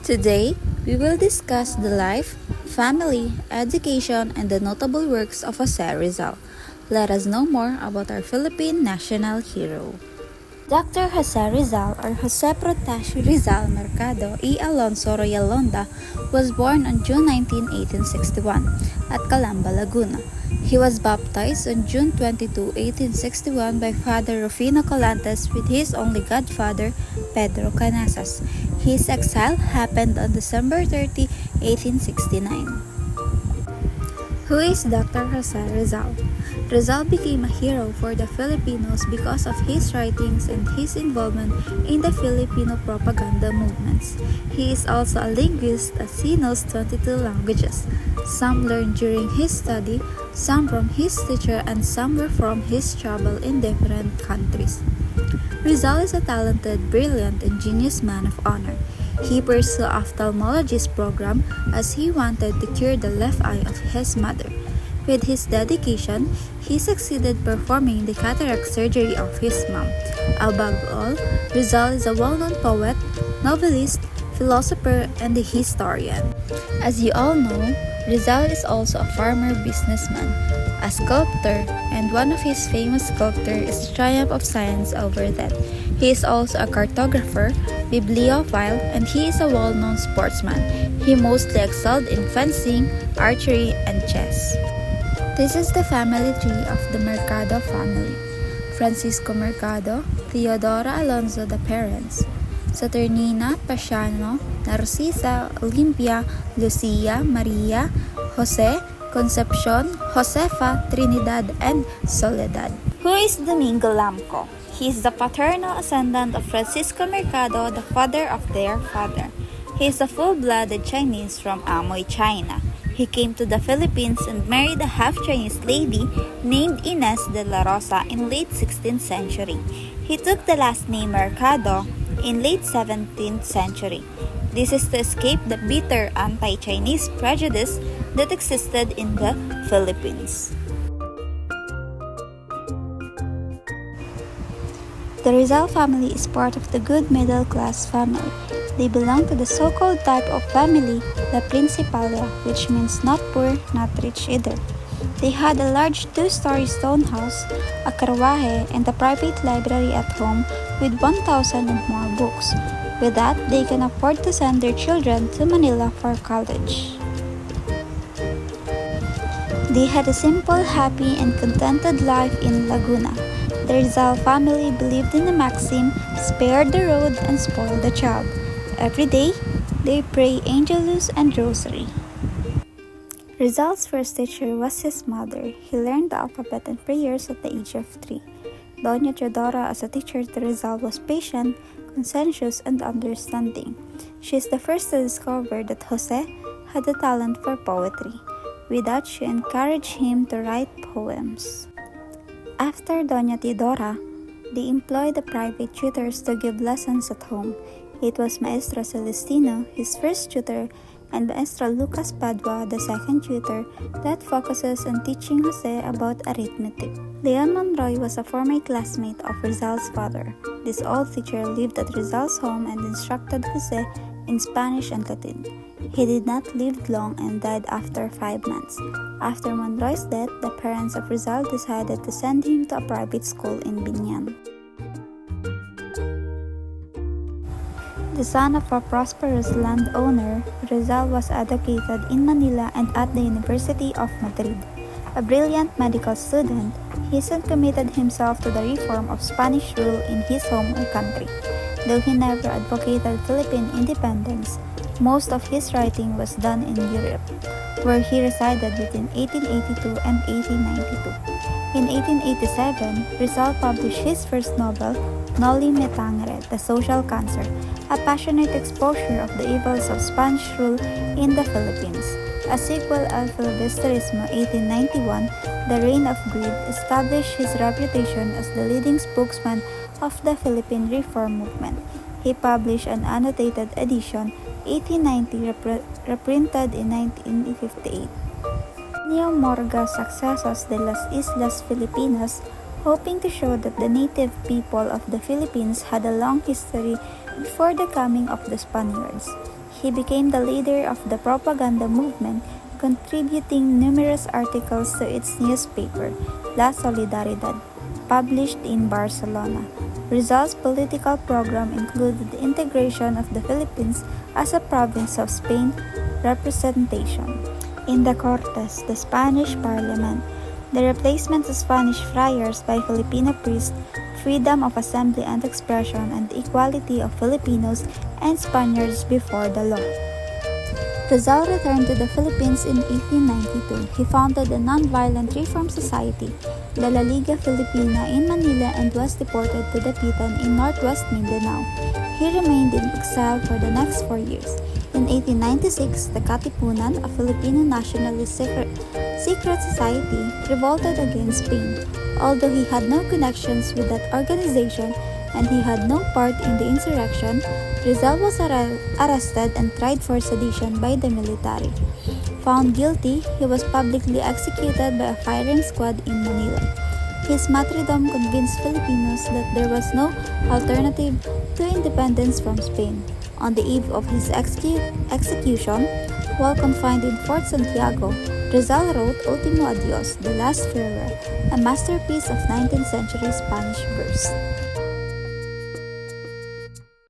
Today, we will discuss the life, family, education, and the notable works of Jose Rizal. Let us know more about our Philippine national hero. Dr. Jose Rizal or Jose Protasio Rizal Mercado y Alonso Royalonda was born on June 19, 1861 at Calamba, Laguna. He was baptized on June 22, 1861 by Father Rufino Colantes with his only godfather, Pedro Canasas. His exile happened on December 30, 1869. Who is Dr. Jose Rizal? Rizal became a hero for the Filipinos because of his writings and his involvement in the Filipino propaganda movements. He is also a linguist as he knows 22 languages. Some learned during his study, some from his teacher, and some were from his travel in different countries. Rizal is a talented, brilliant, and genius man of honor. He pursued ophthalmologist program as he wanted to cure the left eye of his mother. With his dedication, he succeeded performing the cataract surgery of his mom. Above all, Rizal is a well-known poet, novelist, philosopher, and a historian. As you all know, Rizal is also a farmer businessman, a sculptor, and one of his famous sculptures is Triumph of Science over Death. He is also a cartographer, bibliophile, and he is a well-known sportsman. He mostly excelled in fencing, archery, and chess. This is the family tree of the Mercado family. Francisco Mercado, Theodora Alonso the parents, Saturnina, Pasiano, Narcisa, Olympia, Lucia, Maria, Jose, Concepcion, Josefa, Trinidad, and Soledad. Who is Domingo Lamco? He is the paternal ascendant of Francisco Mercado, the father of their father. He is a full-blooded Chinese from Amoy, China. He came to the Philippines and married a half-Chinese lady named Ines de la Rosa in late 16th century. He took the last name Mercado in late 17th century. This is to escape the bitter anti-Chinese prejudice that existed in the Philippines. The Rizal family is part of the good middle-class family. They belong to the so-called type of family, La Principalia, which means not poor, not rich either. They had a large 2-story stone house, a carruaje, and a private library at home with 1,000 and more books. With that, they can afford to send their children to Manila for college. They had a simple, happy, and contented life in Laguna. The Rizal family believed in the maxim, spare the rod and spoil the child. Every day, they pray Angelus and Rosary. Rizal's first teacher was his mother. He learned the alphabet and prayers at the age of 3. Doña Teodora as a teacher to Rizal was patient, conscientious, and understanding. She is the first to discover that Jose had a talent for poetry. With that, she encouraged him to write poems. After Doña Teodora, they employed the private tutors to give lessons at home. It was Maestro Celestino, his first tutor, and Maestro Lucas Padua, the second tutor, that focuses on teaching Jose about arithmetic. Leon Monroy was a former classmate of Rizal's father. This old teacher lived at Rizal's home and instructed Jose in Spanish and Latin. He did not live long and died after 5 months. After Monroy's death, the parents of Rizal decided to send him to a private school in Binyan. The son of a prosperous landowner, Rizal was educated in Manila and at the University of Madrid. A brilliant medical student, he soon committed himself to the reform of Spanish rule in his home country. Though he never advocated Philippine independence, most of his writing was done in Europe, where he resided between 1882 and 1892. In 1887, Rizal published his first novel, Noli Me Tangere, The Social Cancer, a passionate exposure of the evils of Spanish rule in the Philippines. A sequel, El Filibusterismo 1891, The Reign of Greed, established his reputation as the leading spokesman of the Philippine reform movement. He published an annotated edition, 1890, reprinted in 1958. Neo Morga's Sucesos de las Islas Filipinas, hoping to show that the native people of the Philippines had a long history before the coming of the Spaniards. He became the leader of the propaganda movement, contributing numerous articles to its newspaper, La Solidaridad, published in Barcelona. Rizal's political program included the integration of the Philippines as a province of Spain, representation in the Cortes, the Spanish Parliament, the replacement of Spanish friars by Filipino priests, freedom of assembly and expression, and the equality of Filipinos and Spaniards before the law. Rizal returned to the Philippines in 1892. He founded a non-violent reform society, the La Liga Filipina in Manila, and was deported to Dapitan in northwest Mindanao. He remained in exile for the next 4 years. In 1896, the Katipunan, a Filipino nationalist secret society, revolted against Spain. Although he had no connections with that organization and he had no part in the insurrection, Rizal was arrested and tried for sedition by the military. Found guilty, he was publicly executed by a firing squad in Manila. His martyrdom convinced Filipinos that there was no alternative to independence from Spain. On the eve of his execution, while confined in Fort Santiago, Rizal wrote Ultimo Adios, The Last Farewell, a masterpiece of 19th century Spanish verse.